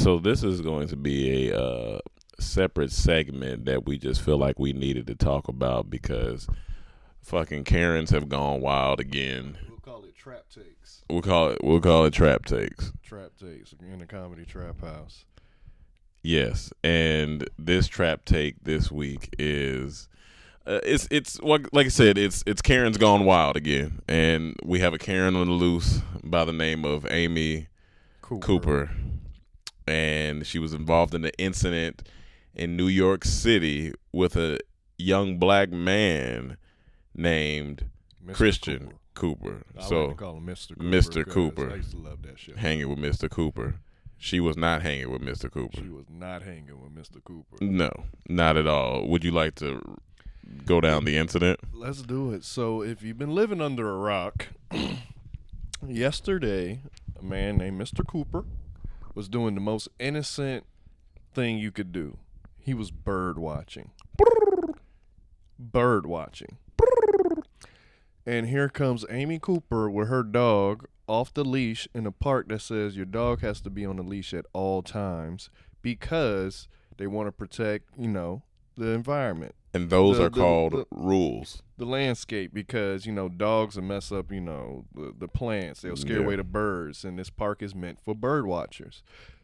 So this is going to be a separate segment that we just feel like we needed to talk about because fucking Karens have gone wild again. We'll call it trap takes. We'll call it trap takes. Trap takes in the comedy trap house. Yes, and this trap take this week is it's like I said, it's Karen's gone wild again, and we have a Karen on the loose by the name of Amy Cooper, and she was involved in an incident in New York City with a young black man named Mr. Christian Cooper. I So like to call him Mr. Cooper. Mr. Cooper. I used to love that shit. hanging with Mr. Cooper. She was not hanging with Mr. Cooper. She was not hanging with Mr. Cooper. No, not at all. Would you like to go down the incident? Let's do it. So if you've been living under a rock, yesterday, a man named Mr. Cooper was doing the most innocent thing you could do. He was bird watching. Bird watching. And here comes Amy Cooper with her dog off the leash in a park that says your dog has to be on the leash at all times because they want to protect, the environment. And those are called rules. The landscape, because, dogs will mess up, the plants. They'll scare away the birds, and this park is meant for bird watchers.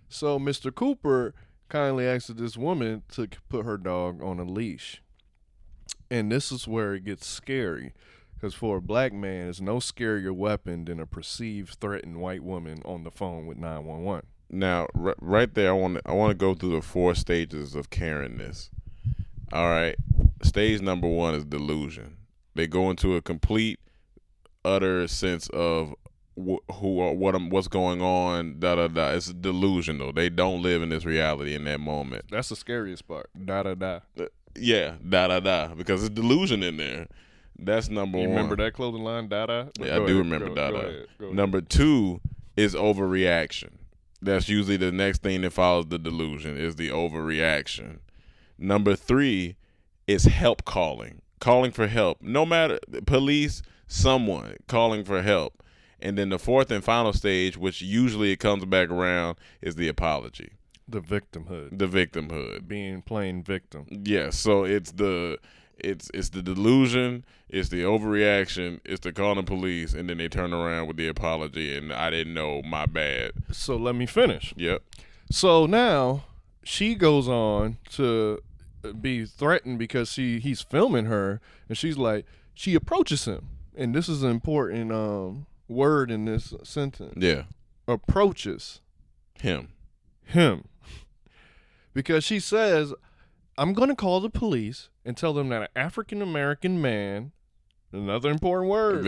So Mr. Cooper kindly asked this woman to put her dog on a leash. And this is where it gets scary. Because for a black man, there's no scarier weapon than a perceived threatened white woman on the phone with 911. Now, right there, I want to go through the 4 stages of Karenness. All right. Stage number 1 is delusion. They go into a complete, utter sense of what's going on. Da da da. It's delusional. They don't live in this reality in that moment. That's the scariest part. Da da da. Yeah, da da da. Because it's delusion in there. That's number 1. You remember that clothing line, Dada? Yeah, I do remember Dada. Number 2 is overreaction. That's usually the next thing that follows the delusion is the overreaction. Number 3 is help calling for help. No matter police, someone calling for help. And then the 4th and final stage, which usually it comes back around, is the apology. The victimhood. Being plain victim. Yeah, so it's the delusion, it's the overreaction, it's the calling the police, and then they turn around with the apology, and I didn't know, my bad. So let me finish. Yep. So now she goes on to be threatened because he's filming her, and she approaches him, and this is an important word in this sentence. Yeah. Approaches him. Because she says, I'm going to call the police and tell them that an African-American man, another important word,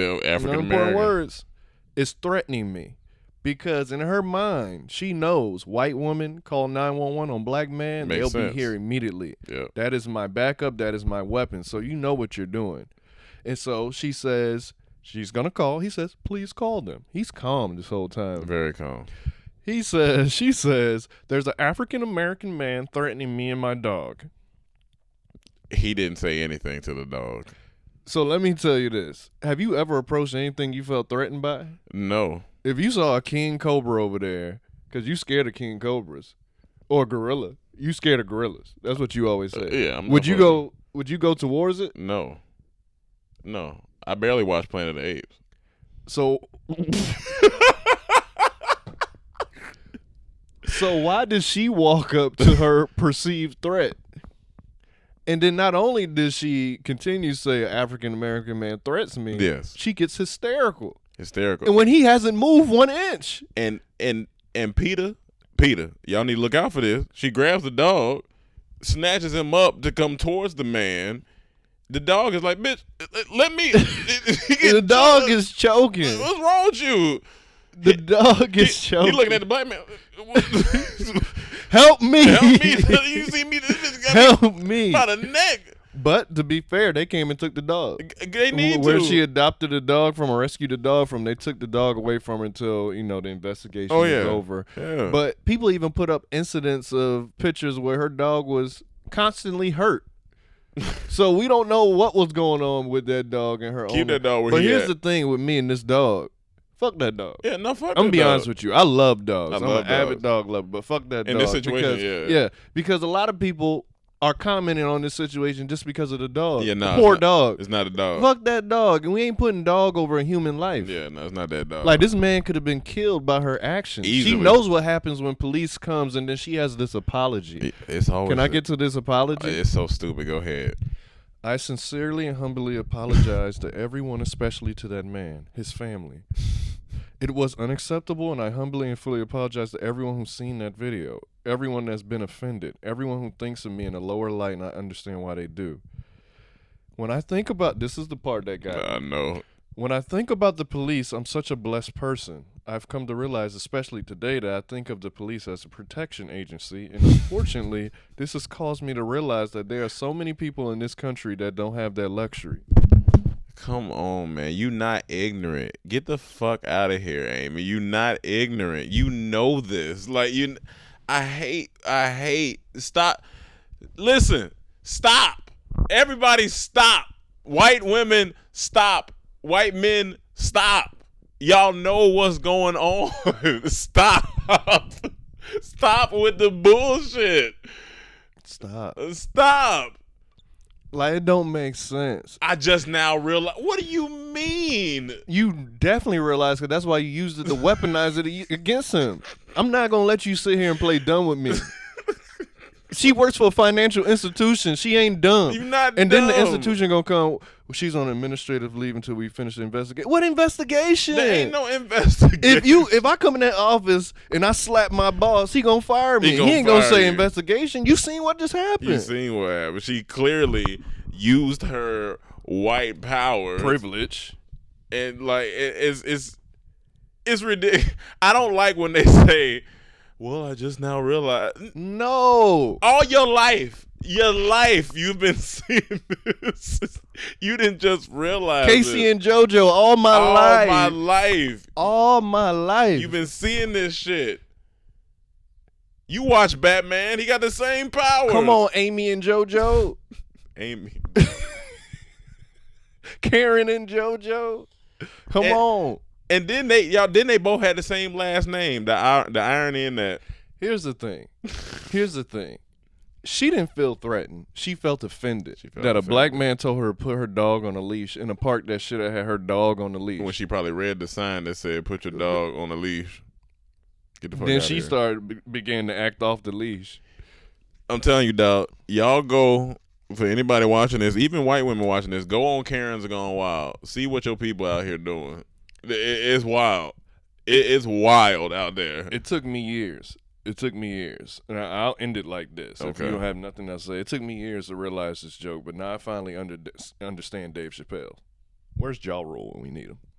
is threatening me. Because in her mind, she knows white woman call 911 on black man, they'll be here immediately. Yep. That is my backup. That is my weapon. So you know what you're doing. And so she says she's going to call. He says, please call them. He's calm this whole time. Very calm. She says, there's an African-American man threatening me and my dog. He didn't say anything to the dog. So let me tell you this. Have you ever approached anything you felt threatened by? No. If you saw a king cobra over there, because you scared of king cobras, or a gorilla, you scared of gorillas. That's what you always say. Yeah. Would you go towards it? No. I barely watch Planet of the Apes. So So why did she walk up to her perceived threat? And then not only did she continue to say an African-American man threats me, yes, she gets hysterical. And when he hasn't moved 1 inch. And Peter, y'all need to look out for this. She grabs the dog, snatches him up to come towards the man. The dog is like, bitch, let me. The dog is choking. What's wrong with you? The dog is choking. He looking at the black man. Help me. You see me? This bitch got Help me. By the neck. But to be fair, they came and took the dog. They need Where to. she adopted the dog from or rescued the dog from, they took the dog away from her until, the investigation was over. Yeah. But people even put up incidents of pictures where her dog was constantly hurt. So we don't know what was going on with that dog and her owner. Keep that dog where But he here's at. the thing with me and this dog. Fuck that dog. Yeah, no, fuck I'm that gonna be dog. honest with you. I love dogs. I'm love an avid dogs. dog lover, but fuck that dog. In this situation, because, because a lot of people are commenting on this situation just because of the dog. Yeah, the poor dog. It's not a dog. Fuck that dog, and we ain't putting dog over a human life. Yeah, no, it's not that dog. Like, this man could have been killed by her actions. Easily. She knows what happens when police comes, and then she has this apology. It's always. Can I get to this apology? It's so stupid. Go ahead. I sincerely and humbly apologize to everyone, especially to that man, his family. It was unacceptable, and I humbly and fully apologize to everyone who's seen that video, everyone that's been offended, everyone who thinks of me in a lower light, and I understand why they do. When I think about, this is the part that got me. I know. When I think about the police, I'm such a blessed person. I've come to realize, especially today, that I think of the police as a protection agency, and unfortunately, this has caused me to realize that there are so many people in this country that don't have that luxury. Come on, man. You not ignorant. Get the fuck out of here, Amy. You not ignorant. You know this. Like, I hate. Stop. Listen. Stop. Everybody stop. White women, stop. White men, stop. Y'all know what's going on. Stop. Stop with the bullshit. Stop. Like, it don't make sense. I just now realize. What do you mean? You definitely realize, because that's why you used it to weaponize it against him. I'm not going to let you sit here and play dumb with me. She works for a financial institution. She ain't dumb. You're not and dumb. Then the institution going to come, well, she's on administrative leave until we finish the investigation. What investigation? There ain't no investigation. If I come in that office and I slap my boss, he going to fire me. He ain't going to say investigation. You seen what just happened. You seen what happened. She clearly used her white power. Privilege. And, like, it's ridiculous. I don't like when they say, well, I just now realized. No. All your life, you've been seeing this. You didn't just realize Casey it. and JoJo, all my life. All my life. You've been seeing this shit. You watch Batman. He got the same power. Come on, Amy and JoJo. Amy. Karen and JoJo. Come on. And then they both had the same last name. The irony in that. Here's the thing. She didn't feel threatened. She felt offended that a black man told her to put her dog on a leash in a park that should have had her dog on the leash. When she probably read the sign that said, "Put your dog on a leash." Get the fuck then out she of here. started began to act off the leash. I'm telling you, dog. Y'all go. For anybody watching this, even white women watching this, go on Karen's Gone Wild. See what your people out here doing. It's wild. It's wild out there. It took me years. And I'll end it like this. Okay. If you don't have nothing else to say. It took me years to realize this joke, but now I finally understand Dave Chappelle. Where's Ja Rule when we need him?